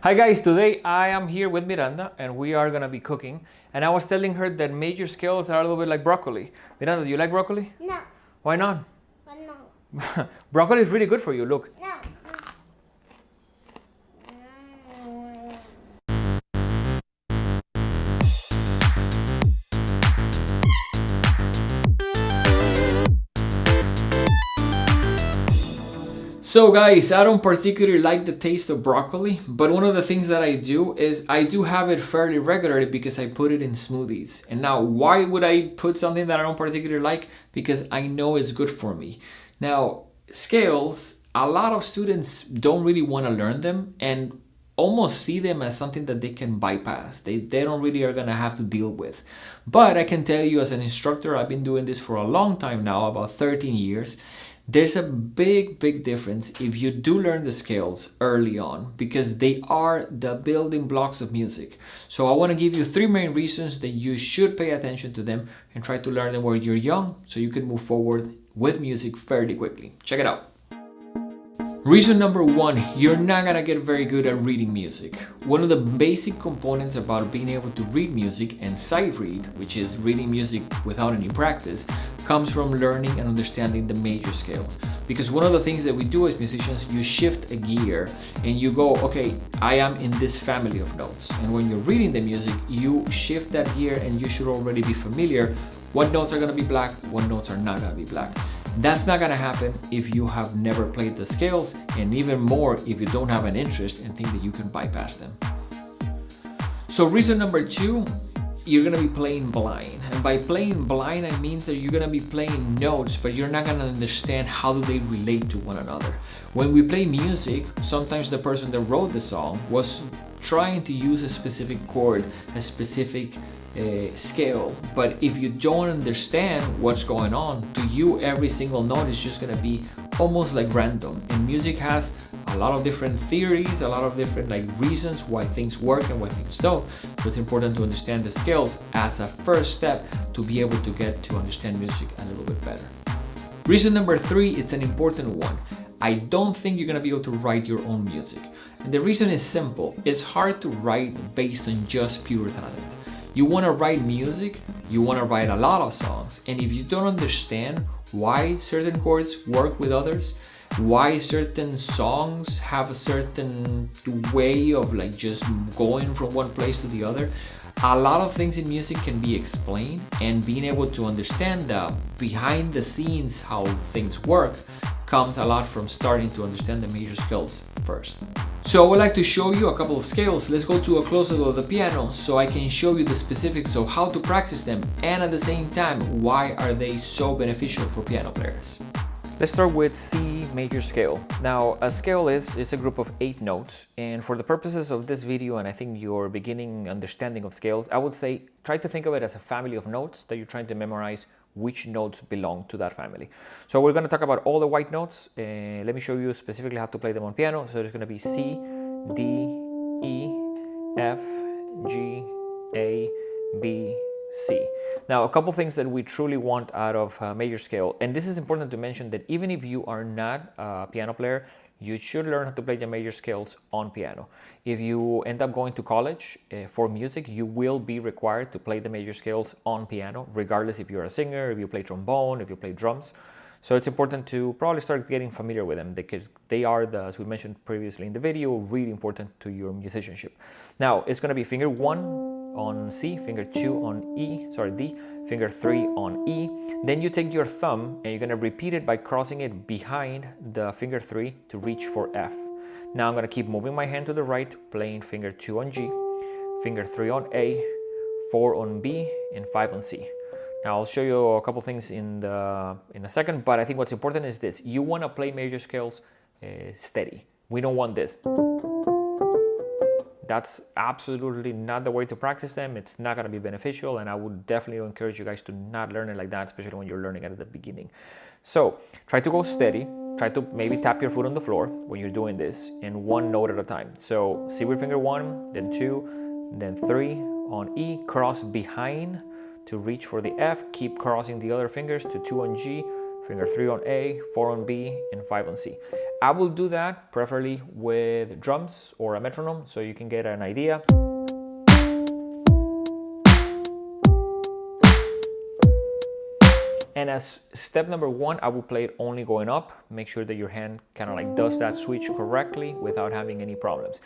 Hi guys, today I am here with Miranda and we are gonna be cooking. And I was telling her that major scales are a little bit like broccoli. Miranda, do you like broccoli? No. Why not? No. Broccoli is really good for you, look. No. So guys, I don't particularly like the taste of broccoli, but one of the things that I do is I do have it fairly regularly because I put it in smoothies. And now, why would I put something that I don't particularly like? Because I know it's good for me. Now, scales, a lot of students don't really want to learn them and almost see them as something that they can bypass. They don't really are gonna have to deal with. But I can tell you as an instructor, I've been doing this for a long time now, about 13 years. There's a big difference if you do learn the scales early on, because they are the building blocks of music. So I want to give you 3 main reasons that you should pay attention to them and try to learn them while you're young so you can move forward with music fairly quickly. Check it out. Reason number 1, you're not gonna get very good at reading music. One of the basic components about being able to read music and sight read, which is reading music without any practice, comes from learning and understanding the major scales. Because one of the things that we do as musicians, you shift a gear and you go, okay, I am in this family of notes. And when you're reading the music, you shift that gear and you should already be familiar what notes are gonna be black, what notes are not gonna be black. That's not gonna happen if you have never played the scales, and even more if you don't have an interest and think that you can bypass them. So reason number 2, you're gonna be playing blind. And by playing blind, it means that you're gonna be playing notes, but you're not gonna understand how do they relate to one another. When we play music, sometimes the person that wrote the song was trying to use a specific chord, a specific scale, but if you don't understand what's going on, to you every single note is just going to be almost like random. And music has a lot of different theories, a lot of different reasons why things work and why things don't. So it's important to understand the scales as a first step to be able to get to understand music a little bit better. Reason number 3, it's an important one. I don't think you're going to be able to write your own music. And the reason is simple. It's hard to write based on just pure talent. You want to write music, you want to write a lot of songs, and if you don't understand why certain chords work with others, why certain songs have a certain way of just going from one place to the other, a lot of things in music can be explained, and being able to understand the behind the scenes how things work comes a lot from starting to understand the major scales first. So I would like to show you a couple of scales. Let's go to a close-up of the piano so I can show you the specifics of how to practice them, and at the same time, why are they so beneficial for piano players. Let's start with C major scale. Now, a scale is a group of 8 notes, and for the purposes of this video, and I think your beginning understanding of scales, I would say try to think of it as a family of notes that you're trying to memorize which notes belong to that family. So we're going to talk about all the white notes. Let me show you specifically how to play them on piano. So there's going to be C, D, E, F, G, A, B, C. Now, a couple things that we truly want out of major scale, and this is important to mention that even if you are not a piano player, you should learn how to play the major scales on piano. If you end up going to college for music, you will be required to play the major scales on piano, regardless if you're a singer, if you play trombone, if you play drums. So it's important to probably start getting familiar with them because they are, as we mentioned previously in the video, really important to your musicianship. Now, it's going to be finger 1 on C, finger 2 on D, finger 3 on E. Then you take your thumb and you're going to repeat it by crossing it behind the finger 3 to reach for F. Now I'm going to keep moving my hand to the right, playing finger 2 on G, finger 3 on A, 4 on B, and 5 on C. Now I'll show you a couple things in a second, but I think what's important is this. You want to play major scales steady. We don't want this. That's absolutely not the way to practice them. It's not going to be beneficial, and I would definitely encourage you guys to not learn it like that, especially when you're learning it at the beginning. So try to go steady. Try to maybe tap your foot on the floor when you're doing this, and 1 note at a time. So C with finger 1, then 2, then 3 on E, cross behind to reach for the F, keep crossing the other fingers to 2 on G, finger 3 on A, 4 on B, and 5 on C. I will do that preferably with drums or a metronome so you can get an idea. And as step number 1, I will play it only going up. Make sure that your hand kind of like does that switch correctly without having any problems.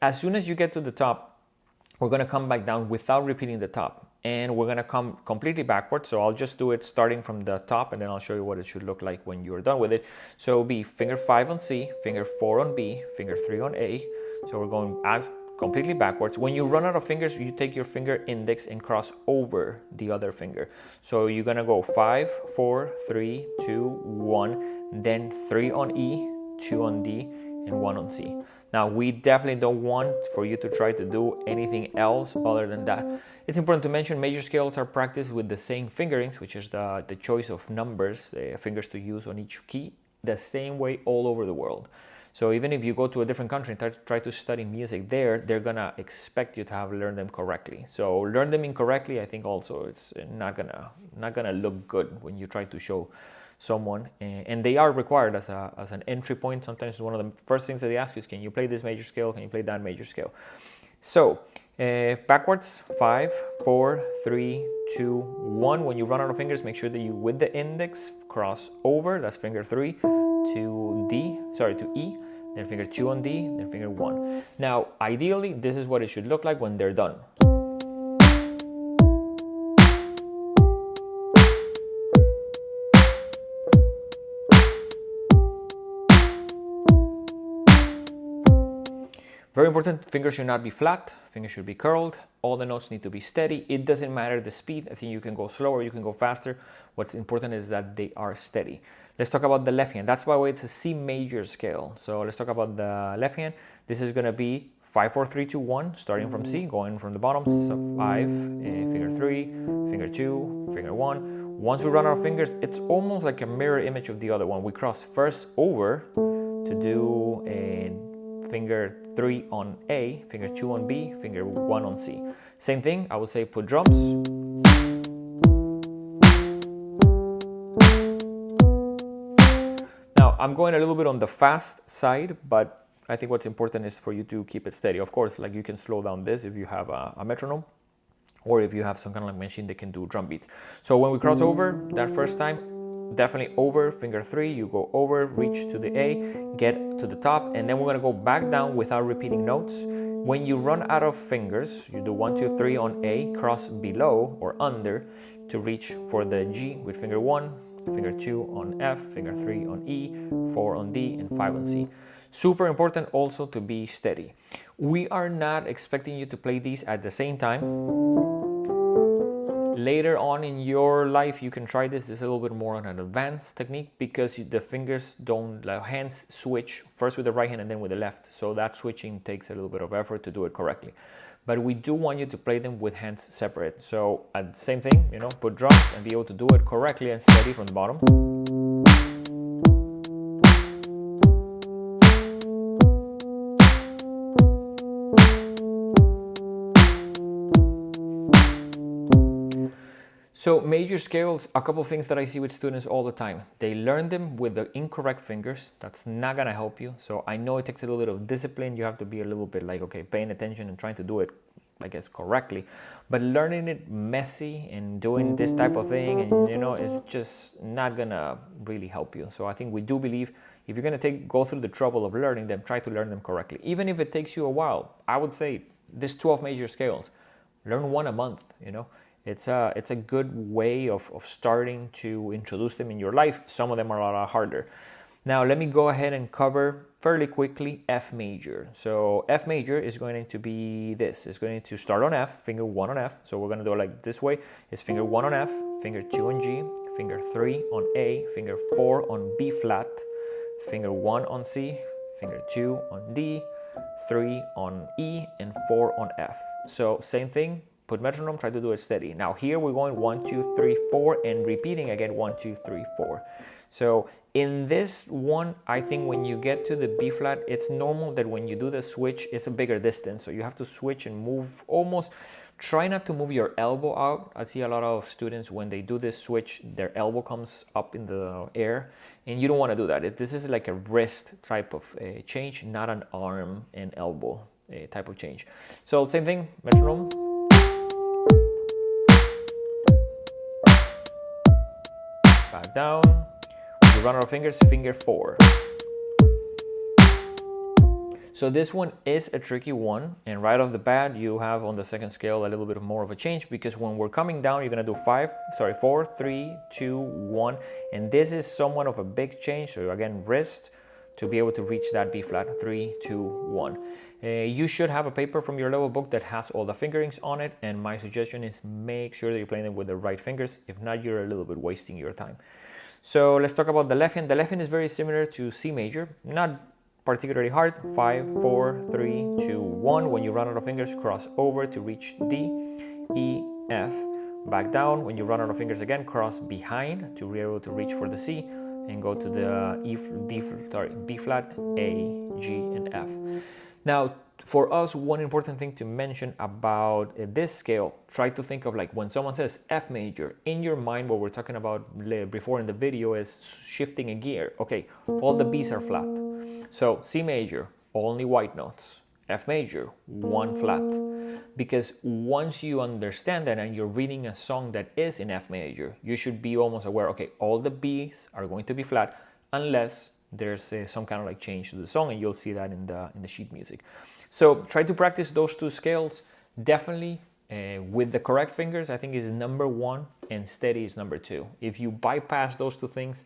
As soon as you get to the top, we're going to come back down without repeating the top. And we're going to come completely backwards. So I'll just do it starting from the top, and then I'll show you what it should look like when you're done with it. So it'll be finger 5 on C, finger 4 on B, finger 3 on A. So we're going completely backwards. When you run out of fingers, you take your finger index and cross over the other finger. So you're gonna go 5, 4, 3, 2, 1, then 3 on E, 2 on D, and 1 on C. Now, we definitely don't want for you to try to do anything else other than that. It's important to mention major scales are practiced with the same fingerings, which is the choice of numbers, fingers to use on each key, the same way all over the world. So even if you go to a different country and try to study music there, they're gonna expect you to have learned them correctly. So learn them incorrectly, I think also it's not gonna look good when you try to show someone. And they are required as an entry point. Sometimes one of the first things that they ask you is, can you play this major scale? Can you play that major scale? So backwards, 5, 4, 3, 2, 1. When you run out of fingers, make sure that you, with the index, cross over. That's finger 3 to E, then finger 2 on D, then finger 1. Now, ideally, this is what it should look like when they're done. Very important, fingers should not be flat, fingers should be curled. All the notes need to be steady. It doesn't matter the speed. I think you can go slower, you can go faster. What's important is that they are steady. Let's talk about the left hand. That's why it's a C major scale. So let's talk about the left hand. This is gonna be 5, 4, 3, 2, 1, starting from C, going from the bottom. So 5, finger 3, finger 2, finger 1. Once we run out of fingers, it's almost like a mirror image of the other one. We cross first over to do a finger 3 on A, finger 2 on B, finger 1 on C. Same thing, I would say put drums. Now, I'm going a little bit on the fast side, but I think what's important is for you to keep it steady. Of course, like you can slow down this if you have a metronome, or if you have some kind of like machine that can do drum beats. So when we cross over that first time, definitely over, finger 3, you go over, reach to the A, get to the top, and then we're gonna go back down without repeating notes. When you run out of fingers, you do 1, 2, 3 on A, cross below or under to reach for the G with finger 1, finger 2 on F, finger 3 on E, 4 on D, and 5 on C. Super important also to be steady. We are not expecting you to play these at the same time. Later on in your life, you can try this. This is a little bit more on an advanced technique because the fingers don't, the hands switch first with the right hand and then with the left. So that switching takes a little bit of effort to do it correctly. But we do want you to play them with hands separate. So at the same thing, you know, put drums and be able to do it correctly and steady from the bottom. So major scales, a couple of things that I see with students all the time. They learn them with the incorrect fingers. That's not gonna help you. So I know it takes a little bit of discipline. You have to be a little bit like, okay, paying attention and trying to do it, I guess, correctly. But learning it messy and doing this type of thing, and you know, it's just not gonna really help you. So I think we do believe if you're gonna go through the trouble of learning them, try to learn them correctly. Even if it takes you a while, I would say this 12 major scales, learn one a month, you know. It's a good way of starting to introduce them in your life. Some of them are a lot harder. Now, let me go ahead and cover fairly quickly F major. So F major is going to be this. It's going to start on F, finger 1 on F. So we're going to do it like this way. It's finger 1 on F, finger 2 on G, finger 3 on A, finger 4 on B flat, finger 1 on C, finger 2 on D, 3 on E, and 4 on F. So same thing. Put metronome, try to do it steady. Now here we're going 1, 2, 3, 4 and repeating again 1, 2, 3, 4. So in this one, I think when you get to the B flat, it's normal that when you do the switch, it's a bigger distance. So you have to switch and move almost Try not to move your elbow out. I see a lot of students when they do this switch, their elbow comes up in the air, and you don't want to do that. This is like a wrist type of change, not an arm and elbow type of change. So same thing, metronome. Back down. When you run out of fingers, finger 4. So this one is a tricky one, and right off the bat you have on the second scale a little bit more of a change, because when we're coming down you're gonna do 4, 3, 2, 1, and this is somewhat of a big change. So again, wrist to be able to reach that B flat, 3, 2, 1. You should have a paper from your level book that has all the fingerings on it, and my suggestion is make sure that you're playing it with the right fingers. If not, you're a little bit wasting your time. So let's talk about the left hand. The left hand is very similar to C major, not particularly hard. 5, 4, 3, 2, 1. When you run out of fingers, cross over to reach D, E, F. Back down. When you run out of fingers again, cross behind to be able to reach for the C, and go to the B flat, A, G, and F. Now, for us, one important thing to mention about this scale, try to think of like when someone says F major, in your mind what we're talking about before in the video is shifting a gear. Okay, all the B's are flat. So C major, only white notes. F major, 1 flat. Because once you understand that and you're reading a song that is in F major, you should be almost aware, okay, all the B's are going to be flat unless there's some kind of like change to the song, and you'll see that in the sheet music. So try to practice those two scales. Definitely with the correct fingers, I think is number 1, and steady is number 2. If you bypass those two things,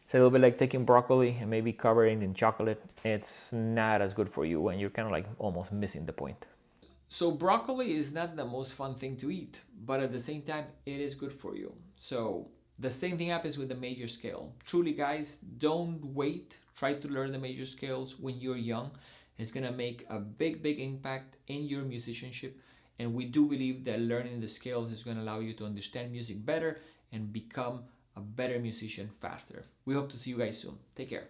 it's a little bit like taking broccoli and maybe covering in chocolate. It's not as good for you, and you're kind of like almost missing the point. So broccoli is not the most fun thing to eat, but at the same time, it is good for you. So the same thing happens with the major scale. Truly, guys, don't wait. Try to learn the major scales when you're young. It's gonna make a big, big impact in your musicianship. And we do believe that learning the scales is gonna allow you to understand music better and become a better musician faster. We hope to see you guys soon. Take care.